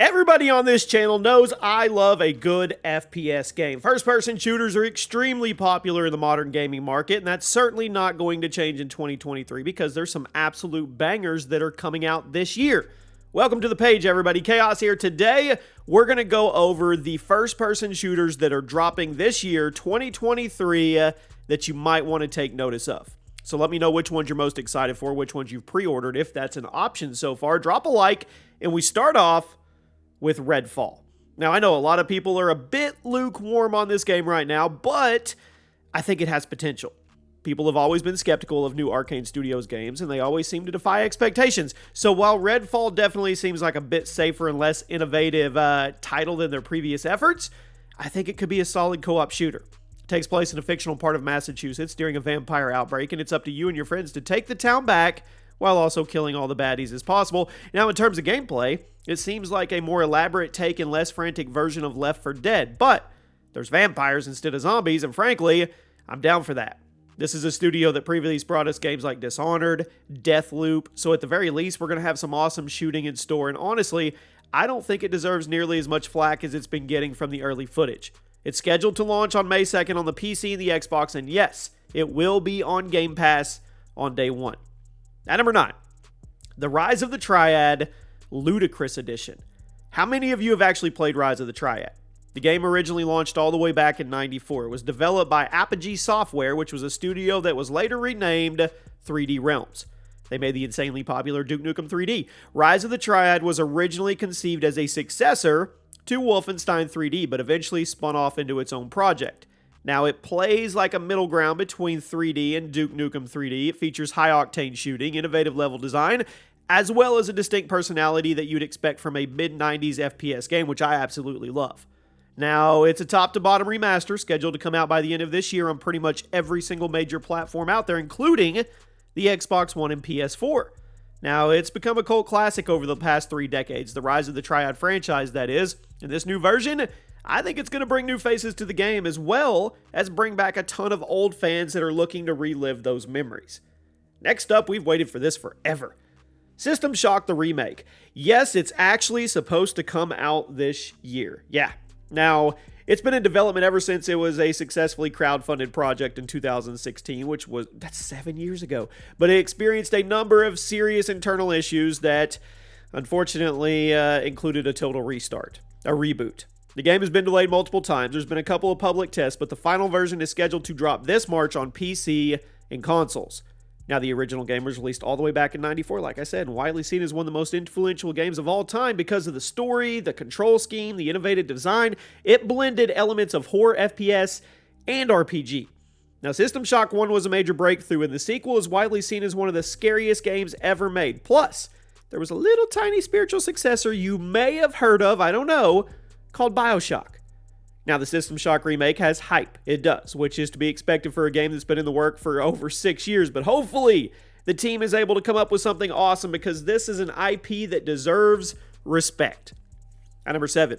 Everybody on this channel knows I love a good FPS game. First-person shooters are extremely popular in the modern gaming market, and that's certainly not going to change in 2023 because there's some absolute bangers that are coming out this year. Welcome to the page, everybody. Chaos here. Today, we're going to go over the first-person shooters that are dropping this year, 2023, that you might want to take notice of. So let me know which ones you're most excited for, which ones you've pre-ordered, if that's an option so far. Drop a like, and we start off with Redfall. Now, I know a lot of people are a bit lukewarm on this game right now, but I think it has potential. People have always been skeptical of new Arcane Studios games, and they always seem to defy expectations. So while Redfall definitely seems like a bit safer and less innovative title than their previous efforts, I think it could be a solid co-op shooter. It takes place in a fictional part of Massachusetts during a vampire outbreak, and it's up to you and your friends to take the town back while also killing all the baddies as possible. Now, in terms of gameplay, it seems like a more elaborate take and less frantic version of Left 4 Dead, but there's vampires instead of zombies, and frankly, I'm down for that. This is a studio that previously brought us games like Dishonored, Deathloop, so at the very least, we're going to have some awesome shooting in store, and honestly, I don't think it deserves nearly as much flack as it's been getting from the early footage. It's scheduled to launch on May 2nd on the PC and the Xbox, and yes, it will be on Game Pass on day one. At number 9, The Rise of the Triad Ludicrous Edition. How many of you have actually played Rise of the Triad? The game originally launched all the way back in '94. It was developed by Apogee Software, which was a studio that was later renamed 3D Realms. They made the insanely popular Duke Nukem 3D. Rise of the Triad was originally conceived as a successor to Wolfenstein 3D, but eventually spun off into its own project. Now, it plays like a middle ground between 3D and Duke Nukem 3D. It features high-octane shooting, innovative level design, as well as a distinct personality that you'd expect from a mid-90s FPS game, which I absolutely love. Now, it's a top-to-bottom remaster scheduled to come out by the end of this year on pretty much every single major platform out there, including the Xbox One and PS4. Now, it's become a cult classic over the past 3 decades, the Rise of the Triad franchise, that is. In this new version, I think it's going to bring new faces to the game, as well as bring back a ton of old fans that are looking to relive those memories. Next up, we've waited for this forever. System Shock the Remake. Yes, it's actually supposed to come out this year. Yeah. Now, it's been in development ever since it was a successfully crowdfunded project in 2016, that's 7 years ago. But it experienced a number of serious internal issues that, unfortunately, included a total restart, a reboot. The game has been delayed multiple times. There's been a couple of public tests, but the final version is scheduled to drop this March on PC and consoles. Now, the original game was released all the way back in '94, like I said, and widely seen as one of the most influential games of all time because of the story, the control scheme, the innovative design. It blended elements of horror, FPS, and RPG. Now, System Shock 1 was a major breakthrough, and the sequel is widely seen as one of the scariest games ever made. Plus, there was a little tiny spiritual successor you may have heard of, I don't know, called BioShock. Now, the System Shock remake has hype. It does, which is to be expected for a game that's been in the work for over 6 years. But hopefully, the team is able to come up with something awesome because this is an IP that deserves respect. At number 7,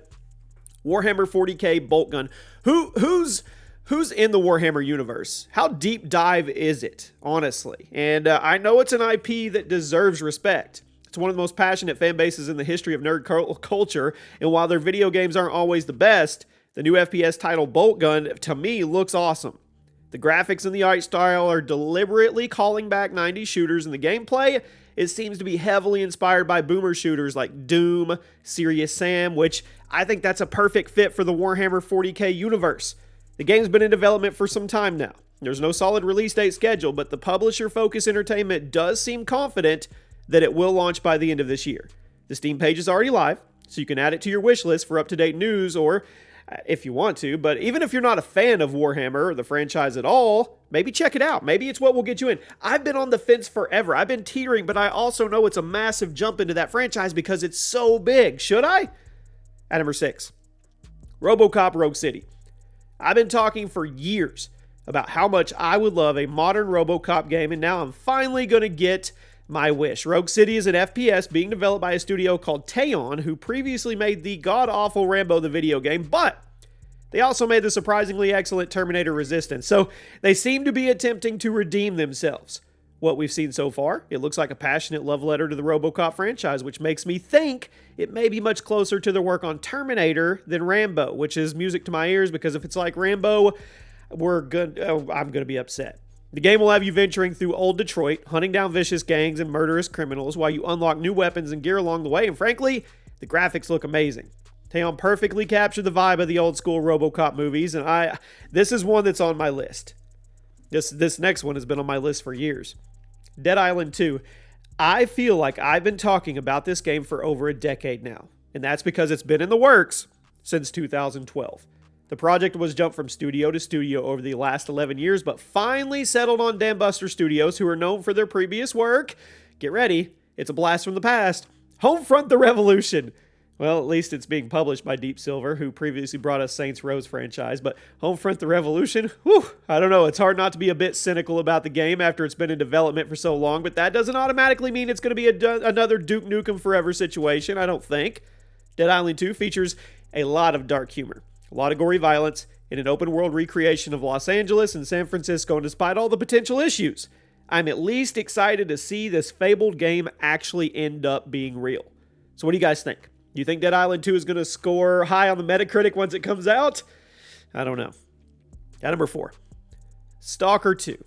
Warhammer 40k Boltgun. Who's in the Warhammer universe? How deep dive is it, honestly? And I know it's an IP that deserves respect. It's one of the most passionate fan bases in the history of nerd culture, and while their video games aren't always the best, the new FPS title Boltgun, to me, looks awesome. The graphics and the art style are deliberately calling back 90s shooters, and the gameplay, it seems to be heavily inspired by boomer shooters like Doom, Serious Sam, which I think that's a perfect fit for the Warhammer 40k universe. The game's been in development for some time now. There's no solid release date scheduled, but the publisher Focus Entertainment does seem confident that it will launch by the end of this year. The Steam page is already live, so you can add it to your wish list for up-to-date news or if you want to, but even if you're not a fan of Warhammer or the franchise at all, maybe check it out. Maybe it's what will get you in. I've been on the fence forever. I've been teetering, but I also know it's a massive jump into that franchise because it's so big. Should I? At number 6, Robocop Rogue City. I've been talking for years about how much I would love a modern Robocop game, and now I'm finally going to get my wish. Rogue City is an FPS being developed by a studio called Teon, who previously made the god-awful Rambo the video game, but they also made the surprisingly excellent Terminator Resistance, so they seem to be attempting to redeem themselves. what we've seen so far. It looks like a passionate love letter to the Robocop franchise, which makes me think it may be much closer to their work on Terminator than Rambo, which is music to my ears, because if it's like Rambo, I'm going to be upset. The game will have you venturing through old Detroit, hunting down vicious gangs and murderous criminals while you unlock new weapons and gear along the way, and frankly, the graphics look amazing. Teon perfectly captured the vibe of the old school Robocop movies, and this is one that's on my list. This next one has been on my list for years. Dead Island 2. I feel like I've been talking about this game for over a decade now, and that's because it's been in the works since 2012. The project was jumped from studio to studio over the last 11 years, but finally settled on Dambuster Studios, who are known for their previous work. Get ready, it's a blast from the past. Homefront: The Revolution. Well, at least it's being published by Deep Silver, who previously brought us Saints Row's franchise, but Homefront: The Revolution, whew, I don't know, it's hard not to be a bit cynical about the game after it's been in development for so long, but that doesn't automatically mean it's going to be another Duke Nukem Forever situation, I don't think. Dead Island 2 features a lot of dark humor, a lot of gory violence, in an open-world recreation of Los Angeles and San Francisco, and despite all the potential issues, I'm at least excited to see this fabled game actually end up being real. So what do you guys think? Do you think Dead Island 2 is going to score high on the Metacritic once it comes out? I don't know. At number 4, Stalker 2.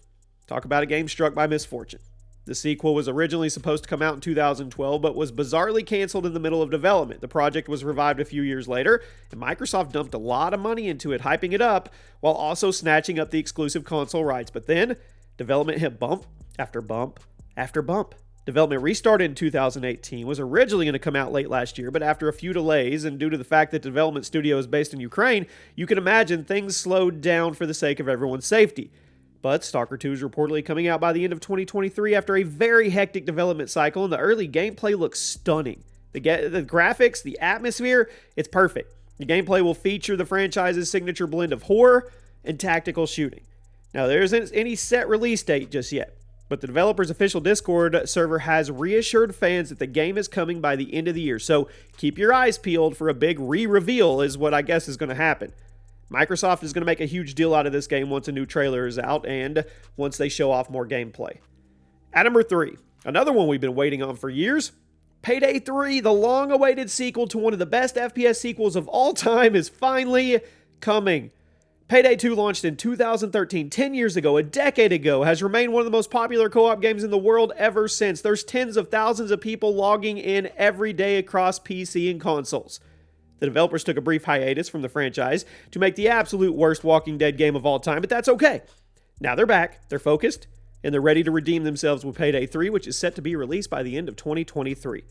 Talk about a game struck by misfortune. The sequel was originally supposed to come out in 2012, but was bizarrely canceled in the middle of development. The project was revived a few years later, and Microsoft dumped a lot of money into it, hyping it up, while also snatching up the exclusive console rights. But then, development hit bump after bump after bump. Development restarted in 2018, was originally going to come out late last year, but after a few delays, and due to the fact that the development studio is based in Ukraine, you can imagine things slowed down for the sake of everyone's safety. But Stalker 2 is reportedly coming out by the end of 2023 after a very hectic development cycle, and the early gameplay looks stunning. The graphics, the atmosphere, it's perfect. The gameplay will feature the franchise's signature blend of horror and tactical shooting. Now, there isn't any set release date just yet, but the developer's official Discord server has reassured fans that the game is coming by the end of the year, so keep your eyes peeled for a big re-reveal is what I guess is going to happen. Microsoft is going to make a huge deal out of this game once a new trailer is out and once they show off more gameplay. At number 3, another one we've been waiting on for years, Payday 3, the long-awaited sequel to one of the best FPS sequels of all time, is finally coming. Payday 2 launched in 2013, 10 years ago, a decade ago, has remained one of the most popular co-op games in the world ever since. There's tens of thousands of people logging in every day across PC and consoles. The developers took a brief hiatus from the franchise to make the absolute worst Walking Dead game of all time, but that's okay. Now they're back, they're focused, and they're ready to redeem themselves with Payday 3, which is set to be released by the end of 2023.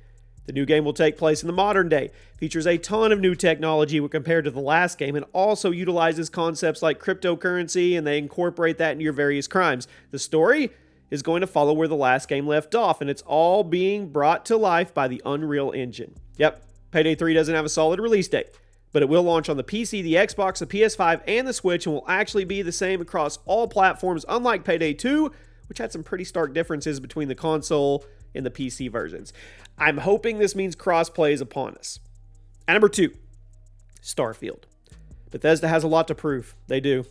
The new game will take place in the modern day, features a ton of new technology when compared to the last game, and also utilizes concepts like cryptocurrency, and they incorporate that into your various crimes. The story is going to follow where the last game left off, and it's all being brought to life by the Unreal Engine. Yep, Payday 3 doesn't have a solid release date, but it will launch on the PC, the Xbox, the PS5, and the Switch, and will actually be the same across all platforms, unlike Payday 2, which had some pretty stark differences between the console and the PC versions. I'm hoping this means crossplay is upon us. At number 2, Starfield. Bethesda has a lot to prove. They do.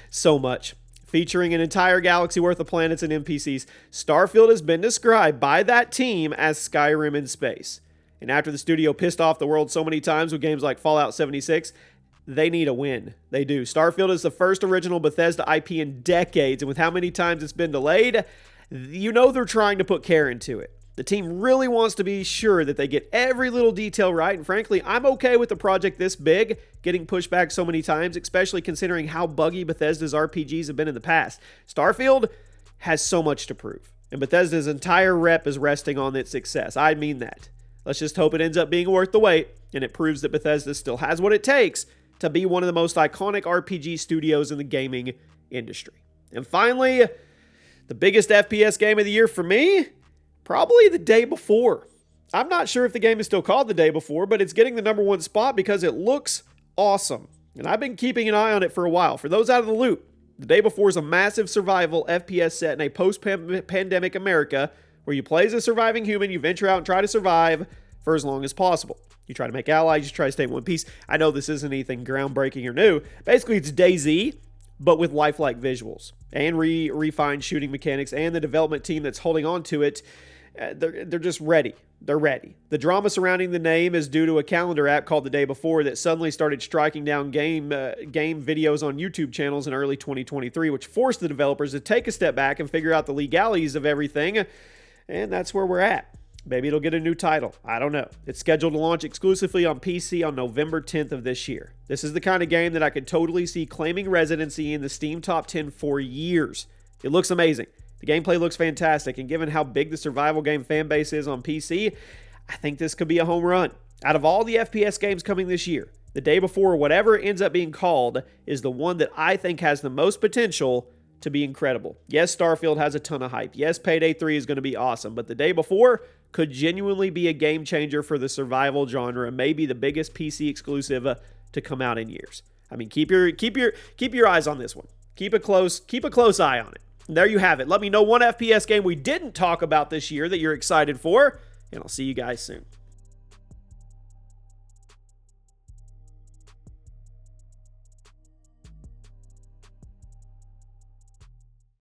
So much. Featuring an entire galaxy worth of planets and NPCs, Starfield has been described by that team as Skyrim in space. And after the studio pissed off the world so many times with games like Fallout 76, they need a win. They do. Starfield is the first original Bethesda IP in decades, and with how many times it's been delayed, you know they're trying to put care into it. The team really wants to be sure that they get every little detail right, and frankly, I'm okay with the project this big getting pushed back so many times, especially considering how buggy Bethesda's RPGs have been in the past. Starfield has so much to prove, and Bethesda's entire rep is resting on its success. I mean that. Let's just hope it ends up being worth the wait, and it proves that Bethesda still has what it takes to be one of the most iconic RPG studios in the gaming industry. And finally, the biggest FPS game of the year for me, probably The Day Before. I'm not sure if the game is still called The Day Before, but it's getting the number 1 spot because it looks awesome. And I've been keeping an eye on it for a while. For those out of the loop, The Day Before is a massive survival FPS set in a post-pandemic America where you play as a surviving human, you venture out and try to survive for as long as possible. You try to make allies, you try to stay in one piece. I know this isn't anything groundbreaking or new. Basically, it's DayZ, but with lifelike visuals and refined shooting mechanics, and the development team that's holding on to it, they're just ready. They're ready. The drama surrounding the name is due to a calendar app called The Day Before that suddenly started striking down game videos on YouTube channels in early 2023, which forced the developers to take a step back and figure out the legalities of everything, and that's where we're at. Maybe it'll get a new title. I don't know. It's scheduled to launch exclusively on PC on November 10th of this year. This is the kind of game that I could totally see claiming residency in the Steam Top 10 for years. It looks amazing. The gameplay looks fantastic, and given how big the survival game fan base is on PC, I think this could be a home run. Out of all the FPS games coming this year, The Day Before, whatever it ends up being called, is the one that I think has the most potential to be incredible. Yes, Starfield has a ton of hype. Yes, Payday 3 is going to be awesome, but The Day Before could genuinely be a game changer for the survival genre and maybe the biggest PC exclusive to come out in years. I mean, keep your eyes on this one. Keep a close eye on it. There you have it. Let me know one FPS game we didn't talk about this year that you're excited for, and I'll see you guys soon.